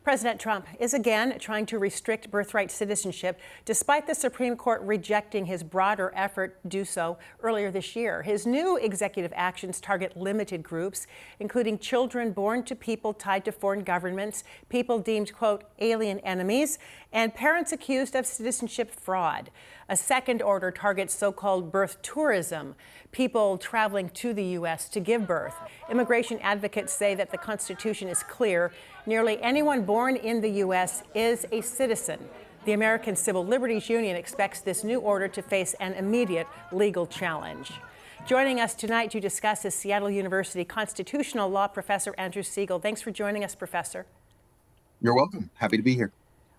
President Trump is again trying to restrict birthright citizenship, despite the Supreme Court rejecting his broader effort to do so earlier this year. His new executive actions target limited groups, including children born to people tied to foreign governments, people deemed, quote, alien enemies, and parents accused of citizenship fraud. A second order targets so-called birth tourism, people traveling to the U.S. to give birth. Immigration advocates say that the Constitution is clear. Nearly anyone born in the U.S. is a citizen. The American Civil Liberties Union expects this new order to face an immediate legal challenge. Joining us tonight to discuss is Seattle University constitutional law professor Andrew Siegel. Thanks for joining us, Professor. You're welcome. Happy to be here.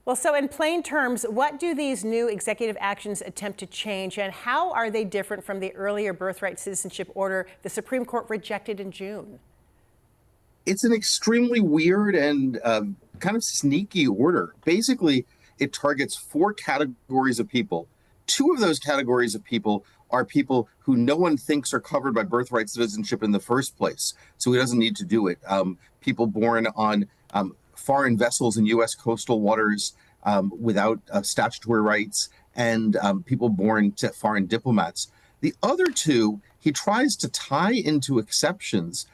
Well, so in plain terms, what do these new executive actions attempt to change, and how are they different from the earlier birthright citizenship order the Supreme Court rejected in June? It's an extremely weird and kind of sneaky order. Basically, it targets four categories of people. Two of those categories of people are people who no one thinks are covered by birthright citizenship in the first place, so he doesn't need to do it. People born on foreign vessels in U.S. coastal waters without statutory rights, and people born to foreign diplomats. The other two, he tries to tie into exceptions,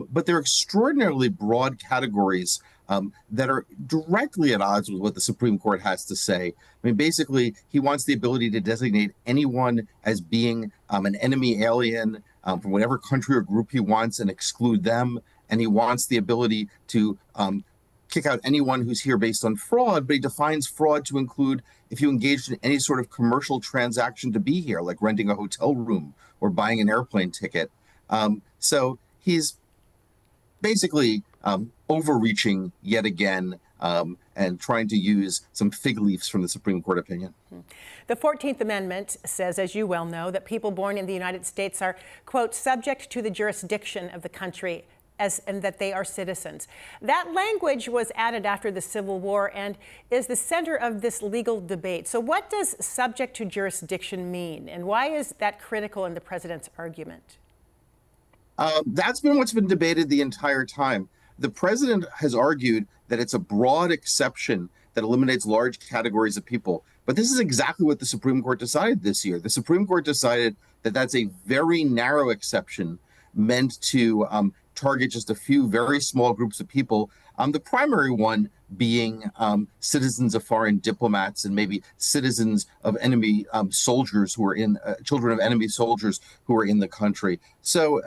but they're extraordinarily broad categories that are directly at odds with what the Supreme Court has to say. I mean, basically, he wants the ability to designate anyone as being an enemy alien from whatever country or group he wants and exclude them. And he wants the ability to kick out anyone who's here based on fraud, but he defines fraud to include if you engaged in any sort of commercial transaction to be here, like renting a hotel room or buying an airplane ticket. So he's basically overreaching yet again and trying to use some fig leaves from the Supreme Court opinion. The 14th Amendment says, as you well know, that people born in the United States are, quote, subject to the jurisdiction of the country and that they are citizens. That language was added after the Civil War and is the center of this legal debate. So what does subject to jurisdiction mean, and why is that critical in the president's argument? That's been what's been debated the entire time. The president has argued that it's a broad exception that eliminates large categories of people. But this is exactly what the Supreme Court decided this year. The Supreme Court decided that that's a very narrow exception meant to target just a few very small groups of people, the primary one being citizens of foreign diplomats and maybe citizens of enemy soldiers who are in, children of enemy soldiers who are in the country. So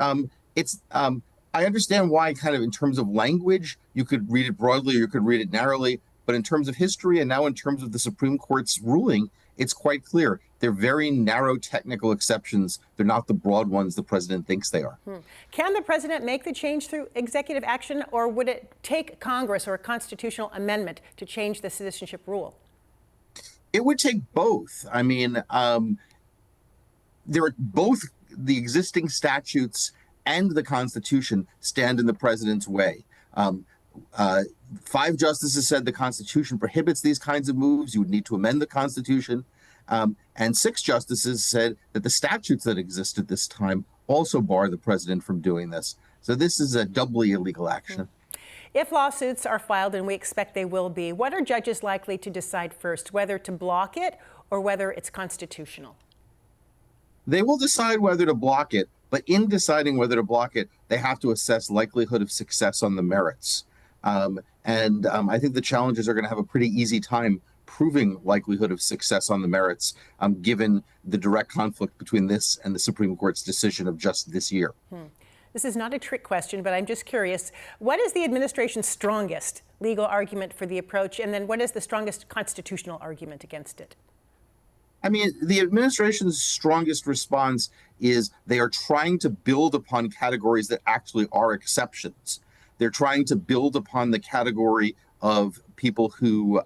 I understand why kind of in terms of language, you could read it broadly or you could read it narrowly, but in terms of history and now in terms of the Supreme Court's ruling, it's quite clear. They're very narrow technical exceptions. They're not the broad ones the president thinks they are. Can the president make the change through executive action, or would it take Congress or a constitutional amendment to change the citizenship rule? It would take both. I mean, there are both the existing statutes and the Constitution stand in the president's way. 5 justices said the Constitution prohibits these kinds of moves. You would need to amend the Constitution. And 6 justices said that the statutes that exist at this time also bar the president from doing this. So this is a doubly illegal action. If lawsuits are filed, and we expect they will be, what are judges likely to decide first, whether to block it or whether it's constitutional? They will decide whether to block it, but in deciding whether to block it, they have to assess likelihood of success on the merits. I think the challengers are going to have a pretty easy time proving likelihood of success on the merits, given the direct conflict between this and the Supreme Court's decision of just this year. This is not a trick question, but I'm just curious. What is the administration's strongest legal argument for the approach, and then what is the strongest constitutional argument against it? I mean, the administration's strongest response is they are trying to build upon categories that actually are exceptions. They're trying to build upon the category of people who,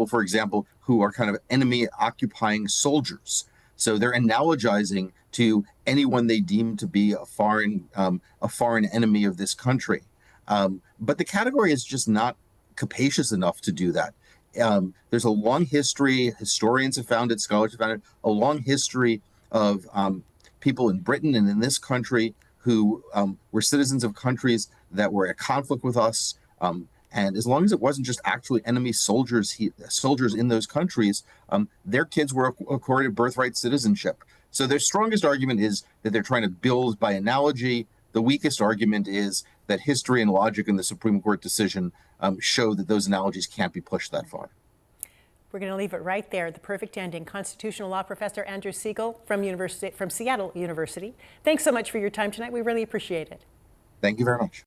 for example, who are kind of enemy occupying soldiers. So they're analogizing to anyone they deem to be a foreign enemy of this country. But the category is just not capacious enough to do that. There's a long history, historians have found it, scholars have found it, a long history of people in Britain and in this country who were citizens of countries that were at conflict with us, And as long as it wasn't just actually enemy soldiers in those countries, their kids were accorded birthright citizenship. So their strongest argument is that they're trying to build by analogy. The weakest argument is that history and logic in the Supreme Court decision show that those analogies can't be pushed that far. We're going to leave it right there. The perfect ending. Constitutional law professor Andrew Siegel from Seattle University. Thanks so much for your time tonight. We really appreciate it. Thank you very much.